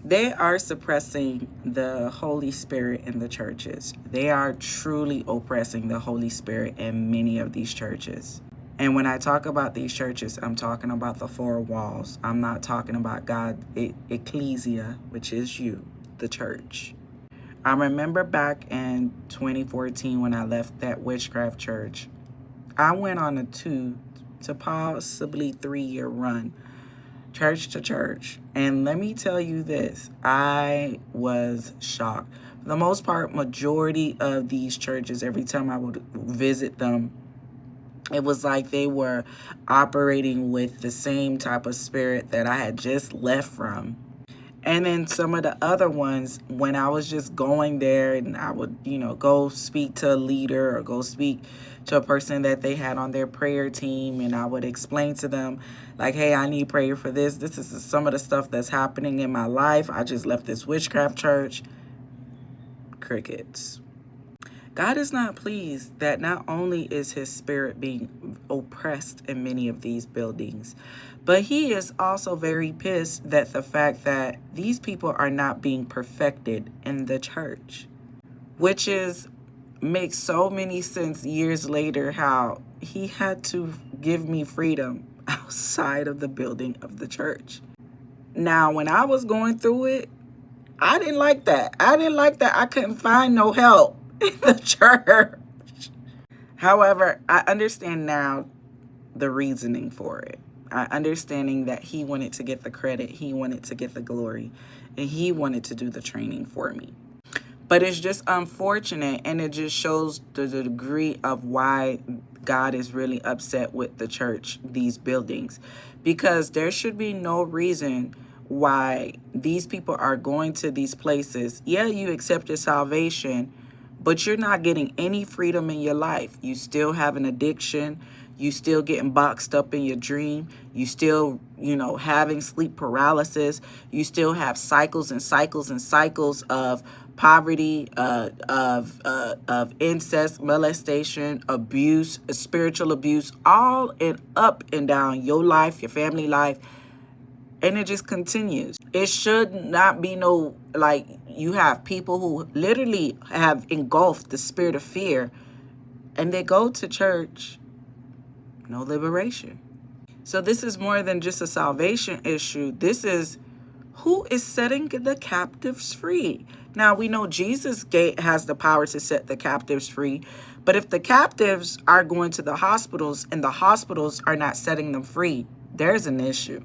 They are suppressing the Holy Spirit in the churches. They are truly oppressing the Holy Spirit in many of these churches. And when I talk about these churches, I'm talking about the four walls. I'm not talking about God, ecclesia, which is you, the church. I remember back in 2014 when I left that witchcraft church, I went on a 2 to possibly 3 year run, church to church. And let me tell you this, I was shocked. For the most part, majority of these churches, every time I would visit them, it was like they were operating with the same type of spirit that I had just left from. And then some of the other ones, when I was just going there and I would, go speak to a leader or go speak to a person that they had on their prayer team, and I would explain to them, like, hey, I need prayer for this. This is some of the stuff that's happening in my life. I just left this witchcraft church. Crickets. God is not pleased that not only is his spirit being oppressed in many of these buildings, but he is also very pissed that the fact that these people are not being perfected in the church, which makes so many sense years later how he had to give me freedom outside of the building of the church. Now, when I was going through it, I didn't like that. I couldn't find no help in the church. However, I understand now the reasoning for it. I understanding that he wanted to get the credit, he wanted to get the glory, and he wanted to do the training for me. But it's just unfortunate, and it just shows the degree of why God is really upset with the church, these buildings, because there should be no reason why these people are going to these places. Yeah, you accepted salvation, but you're not getting any freedom in your life. You still have an addiction. You still getting boxed up in your dream. You still, having sleep paralysis. You still have cycles and cycles and cycles of poverty, of incest, molestation, abuse, spiritual abuse, all up and down your life, your family life. And it just continues. It should not be you have people who literally have engulfed the spirit of fear, and they go to church, no liberation. So this is more than just a salvation issue. This is who is setting the captives free. Now, we know Jesus has the power to set the captives free, but if the captives are going to the hospitals and the hospitals are not setting them free, there's an issue.